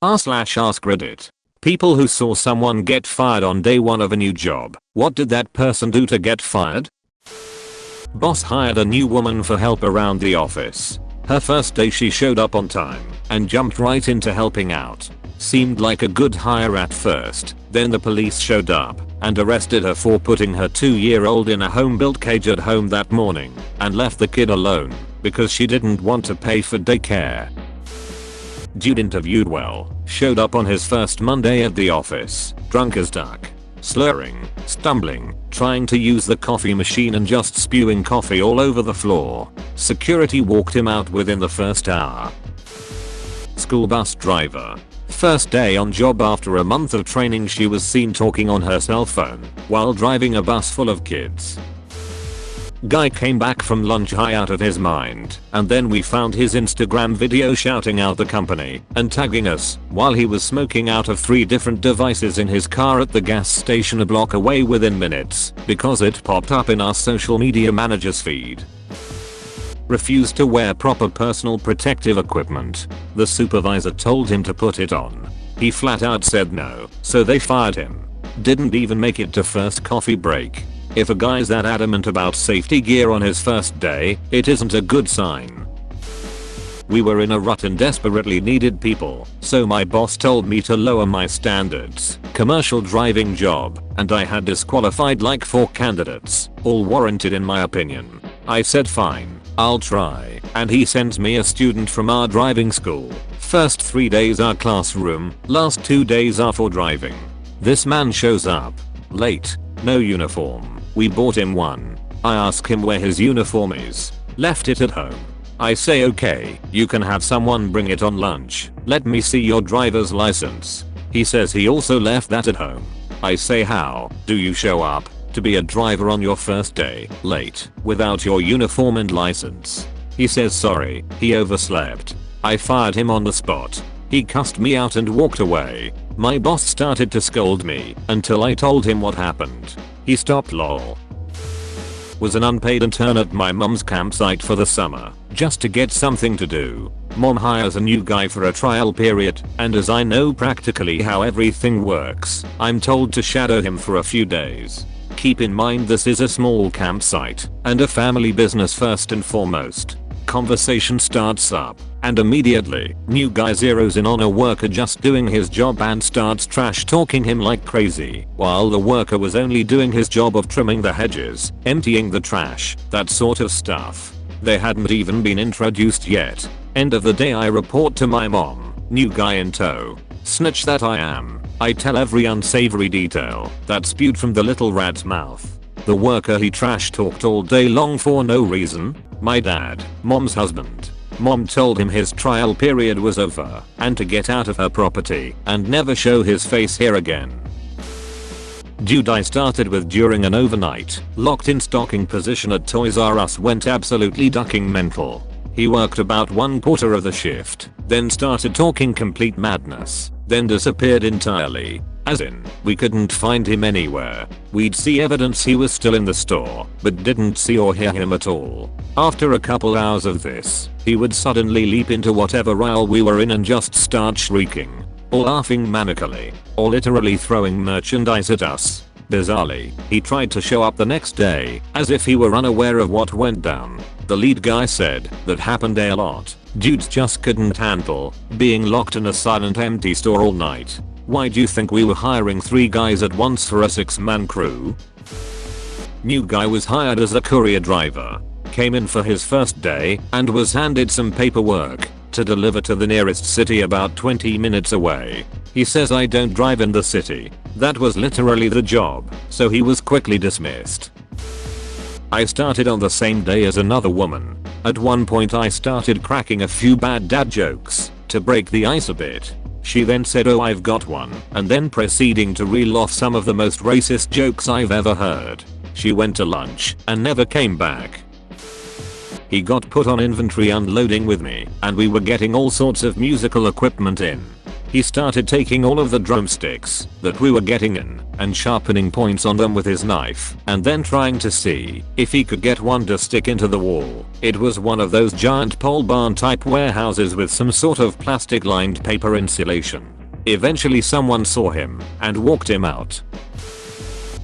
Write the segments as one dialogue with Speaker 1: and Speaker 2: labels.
Speaker 1: r/AskReddit. People who saw someone get fired on day one of a new job. What did that person do to get fired? Boss hired a new woman for help around the office. Her first day she showed up on time and jumped right into helping out. Seemed like a good hire at first, then the police showed up and arrested her for putting her 2-year-old in a home-built cage at home that morning and left the kid alone because she didn't want to pay for daycare. Dude interviewed well, showed up on his first Monday at the office, drunk as duck, slurring, stumbling, trying to use the coffee machine and just spewing coffee all over the floor. Security walked him out within the first hour. School bus driver. First day on job after a month of training, she was seen talking on her cell phone while driving a bus full of kids. Guy came back from lunch high out of his mind, and then we found his Instagram video shouting out the company and tagging us while he was smoking out of 3 different devices in his car at the gas station a block away within minutes because it popped up in our social media manager's feed. Refused to wear proper personal protective equipment. The supervisor told him to put it on. He flat out said no, so they fired him. Didn't even make it to first coffee break. If a guy's that adamant about safety gear on his first day, it isn't a good sign. We were in a rut and desperately needed people, so my boss told me to lower my standards. Commercial driving job, and I had disqualified like 4 candidates, all warranted in my opinion. I said fine, I'll try, and he sends me a student from our driving school. First 3 days are classroom, last 2 days are for driving. This man shows up late, no uniform. We bought him one. I ask him where his uniform is. Left it at home. I say okay, you can have someone bring it on lunch. Let me see your driver's license. He says he also left that at home. I say how do you show up to be a driver on your first day, late, without your uniform and license? He says sorry, he overslept. I fired him on the spot. He cussed me out and walked away. My boss started to scold me until I told him what happened. He stopped lol. Was an unpaid intern at my mom's campsite for the summer, just to get something to do. Mom hires a new guy for a trial period, and as I know practically how everything works, I'm told to shadow him for a few days. Keep in mind this is a small campsite, and a family business first and foremost. Conversation starts up, and immediately, new guy zeroes in on a worker just doing his job and starts trash talking him like crazy, while the worker was only doing his job of trimming the hedges, emptying the trash, that sort of stuff. They hadn't even been introduced yet. End of the day I report to my mom, new guy in tow. Snitch that I am. I tell every unsavory detail that spewed from the little rat's mouth. The worker he trash talked all day long for no reason. My dad, mom's husband. Mom told him his trial period was over and to get out of her property and never show his face here again. Dude I started with during an overnight, locked in stocking position at Toys R Us went absolutely ducking mental. He worked about 1/4 of the shift, then started talking complete madness, then disappeared entirely. As in, we couldn't find him anywhere. We'd see evidence he was still in the store, but didn't see or hear him at all. After a couple hours of this, he would suddenly leap into whatever aisle we were in and just start shrieking, or laughing manically, or literally throwing merchandise at us. Bizarrely, he tried to show up the next day, as if he were unaware of what went down. The lead guy said that happened a lot. Dudes just couldn't handle being locked in a silent empty store all night. Why do you think we were hiring 3 guys at once for a 6-man crew? New guy was hired as a courier driver. Came in for his first day and was handed some paperwork to deliver to the nearest city about 20 minutes away. He says I don't drive in the city. That was literally the job, so he was quickly dismissed. I started on the same day as another woman. At one point I started cracking a few bad dad jokes to break the ice a bit. She then said oh I've got one, and then proceeding to reel off some of the most racist jokes I've ever heard. She went to lunch and never came back. He got put on inventory unloading with me, and we were getting all sorts of musical equipment in. He started taking all of the drumsticks that we were getting in and sharpening points on them with his knife and then trying to see if he could get one to stick into the wall. It was one of those giant pole barn type warehouses with some sort of plastic lined paper insulation. Eventually someone saw him and walked him out.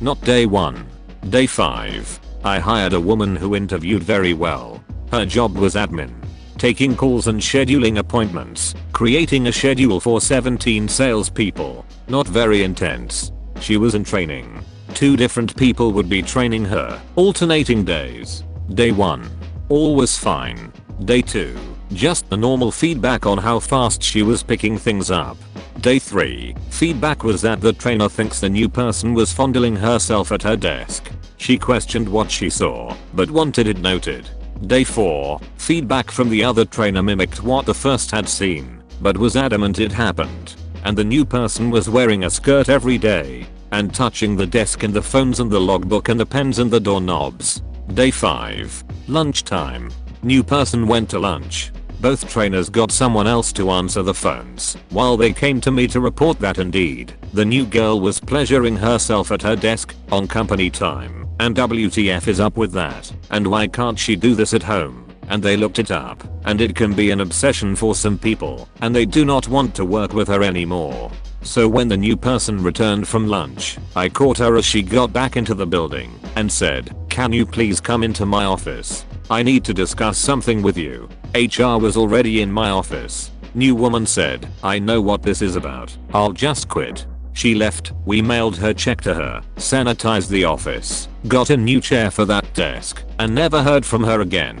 Speaker 1: Not day 1. Day 5. I hired a woman who interviewed very well. Her job was admin. Taking calls and scheduling appointments, creating a schedule for 17 salespeople. Not very intense. She was in training. 2 different people would be training her, alternating days. Day 1. All was fine. Day 2. Just the normal feedback on how fast she was picking things up. Day 3. Feedback was that the trainer thinks the new person was fondling herself at her desk. She questioned what she saw, but wanted it noted. Day 4. Feedback from the other trainer mimicked what the first had seen, but was adamant it happened. And the new person was wearing a skirt every day and touching the desk and the phones and the logbook and the pens and the doorknobs. Day 5. Lunchtime. New person went to lunch. Both trainers got someone else to answer the phones while they came to me to report that indeed, the new girl was pleasuring herself at her desk on company time. And WTF is up with that? And why can't she do this at home? And they looked it up, and it can be an obsession for some people, and they do not want to work with her anymore. So when the new person returned from lunch, I caught her as she got back into the building and said, "Can you please come into my office? I need to discuss something with you." HR was already in my office. New woman said, "I know what this is about. I'll just quit." She left, we mailed her check to her, sanitized the office, got a new chair for that desk, and never heard from her again.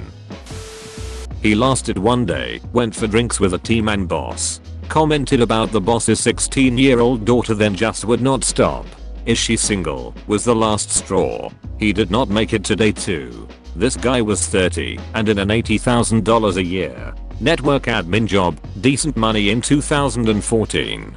Speaker 1: He lasted 1 day, went for drinks with a team and boss. Commented about the boss's 16-year-old daughter, then just would not stop. Is she single? Was the last straw. He did not make it to day 2. This guy was 30 and in an $80,000 a year network admin job, decent money in 2014.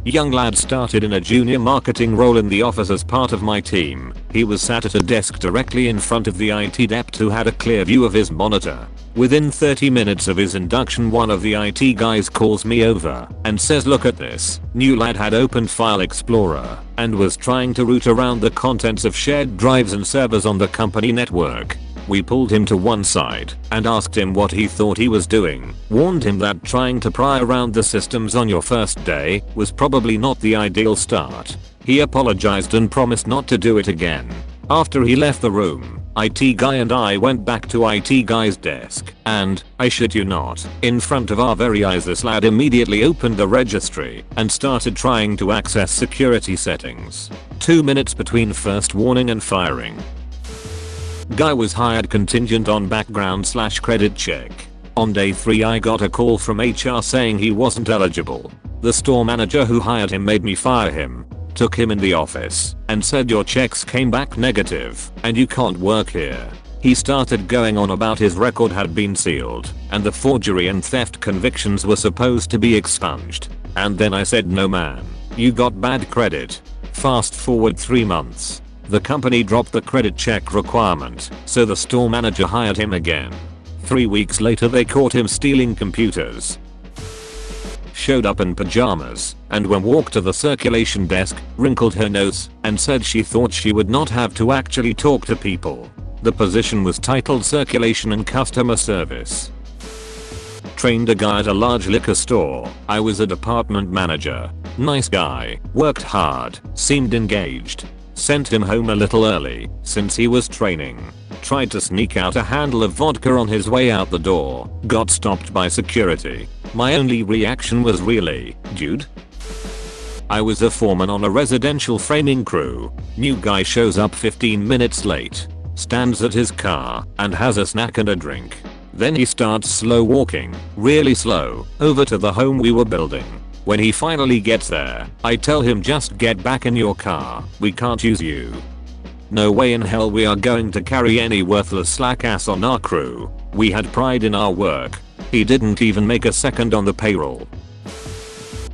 Speaker 1: Young lad started in a junior marketing role in the office as part of my team. He was sat at a desk directly in front of the IT adept who had a clear view of his monitor. Within 30 minutes of his induction, one of the IT guys calls me over and says, "Look at this." New lad had opened File Explorer and was trying to root around the contents of shared drives and servers on the company network. We pulled him to one side and asked him what he thought he was doing, warned him that trying to pry around the systems on your first day was probably not the ideal start. He apologized and promised not to do it again. After he left the room, IT guy and I went back to IT guy's desk and, I shit you not, in front of our very eyes this lad immediately opened the registry and started trying to access security settings. 2 minutes between first warning and firing. Guy was hired contingent on background/credit check. On day 3 I got a call from HR saying he wasn't eligible. The store manager who hired him made me fire him. Took him in the office and said, "Your checks came back negative and you can't work here." He started going on about his record had been sealed and the forgery and theft convictions were supposed to be expunged. And then I said, "No man, you got bad credit." Fast forward 3 months. The company dropped the credit check requirement, so the store manager hired him again. 3 weeks later they caught him stealing computers. Showed up in pajamas and when walked to the circulation desk, wrinkled her nose and said she thought she would not have to actually talk to people. The position was titled Circulation and Customer Service. Trained a guy at a large liquor store. I was a department manager. Nice guy, worked hard, seemed engaged. Sent him home a little early since he was training. Tried to sneak out a handle of vodka on his way out the door. Got stopped by security. My only reaction was, "Really, dude?" I was a foreman on a residential framing crew. New guy shows up 15 minutes late. Stands at his car and has a snack and a drink. Then he starts slow walking, really slow, over to the home we were building. When he finally gets there, I tell him, "Just get back in your car, we can't use you." No way in hell we are going to carry any worthless slack ass on our crew. We had pride in our work. He didn't even make a second on the payroll.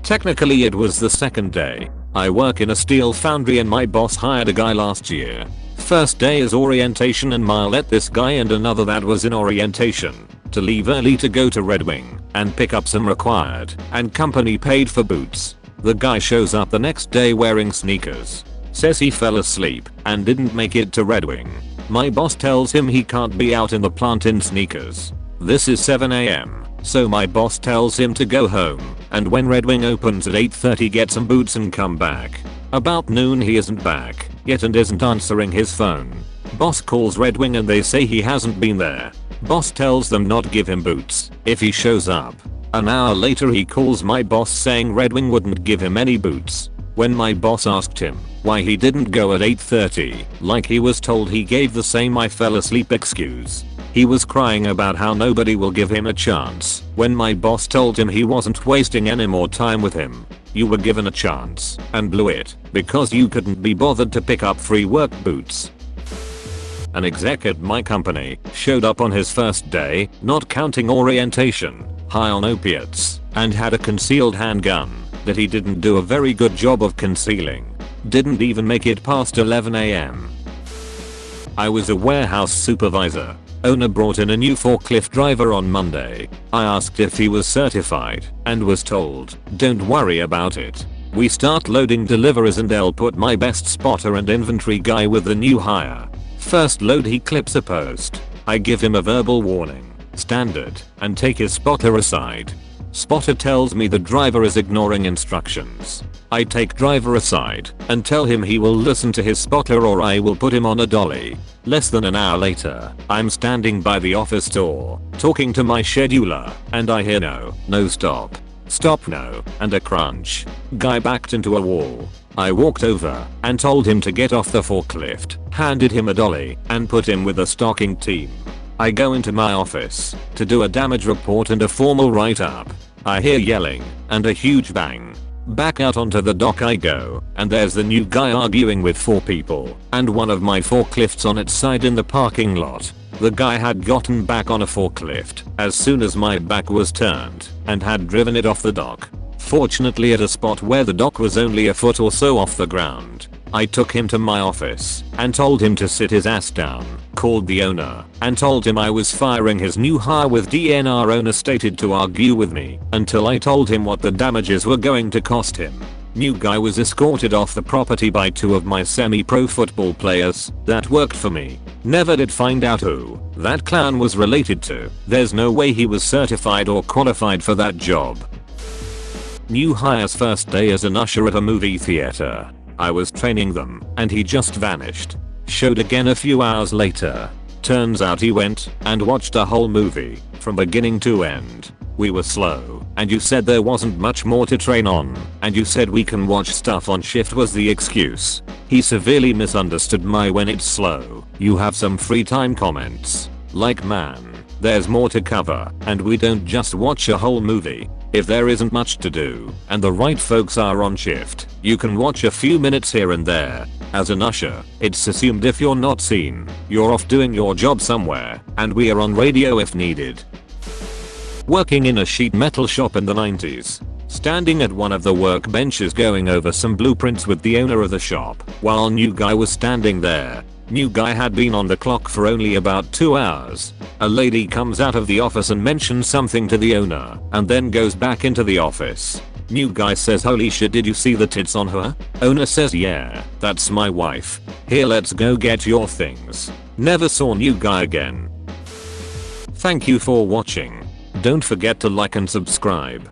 Speaker 1: Technically it was the second day. I work in a steel foundry and my boss hired a guy last year. First day is orientation and I'll let this guy and another that was in orientation. to leave early to go to Red Wing and pick up some required and company paid for boots. The guy shows up the next day wearing sneakers. Says he fell asleep and didn't make it to Red Wing. My boss tells him he can't be out in the plant in sneakers. This is 7 AM, so my boss tells him to go home and when Red Wing opens at 8:30 get some boots and come back. About noon he isn't back yet and isn't answering his phone. Boss calls Red Wing and they say he hasn't been there. Boss tells them not give him boots if he shows up. An hour later he calls my boss saying Red Wing wouldn't give him any boots. When my boss asked him why he didn't go at 8:30, like he was told, he gave the same "I fell asleep" excuse. He was crying about how nobody will give him a chance when my boss told him he wasn't wasting any more time with him. You were given a chance and blew it because you couldn't be bothered to pick up free work boots. An exec at my company showed up on his first day, not counting orientation, high on opiates, and had a concealed handgun that he didn't do a very good job of concealing. Didn't even make it past 11 AM. I was a warehouse supervisor. Owner brought in a new forklift driver on Monday. I asked if he was certified and was told, "Don't worry about it. We start loading deliveries and I'll put my best spotter and inventory guy with the new hire." First load he clips a post. I give him a verbal warning, standard, and take his spotter aside. Spotter tells me the driver is ignoring instructions. I take driver aside and tell him he will listen to his spotter or I will put him on a dolly. Less than an hour later, I'm standing by the office door, talking to my scheduler, and I hear no stop, no, and a crunch. Guy backed into a wall. I walked over and told him to get off the forklift, handed him a dolly, and put him with the stocking team. I go into my office to do a damage report and a formal write-up. I hear yelling and a huge bang. Back out onto the dock I go, and there's the new guy arguing with 4 people and one of my forklifts on its side in the parking lot. The guy had gotten back on a forklift as soon as my back was turned and had driven it off the dock. Fortunately at a spot where the dock was only a foot or so off the ground. I took him to my office and told him to sit his ass down, called the owner, and told him I was firing his new hire with DNR. Owner stated to argue with me until I told him what the damages were going to cost him. New guy was escorted off the property by 2 of my semi-pro football players that worked for me. Never did find out who that clown was related to. There's no way he was certified or qualified for that job. New hire's first day as an usher at a movie theater. I was training them and he just vanished. Showed again a few hours later. Turns out he went and watched a whole movie from beginning to end. We were slow and you said there wasn't much more to train on and you said we can watch stuff on shift was the excuse. He severely misunderstood my "when it's slow, you have some free time" comments. Like, man, there's more to cover and we don't just watch a whole movie. If there isn't much to do and the right folks are on shift, you can watch a few minutes here and there. As an usher, it's assumed if you're not seen, you're off doing your job somewhere, and we are on radio if needed. Working in a sheet metal shop in the 90s. Standing at one of the workbenches going over some blueprints with the owner of the shop, while new guy was standing there. New guy had been on the clock for only about 2 hours. A lady comes out of the office and mentions something to the owner and then goes back into the office. New guy says, "Holy shit, did you see the tits on her?" Owner says, "Yeah, that's my wife. Here, let's go get your things." Never saw new guy again. Thank you for watching. Don't forget to like and subscribe.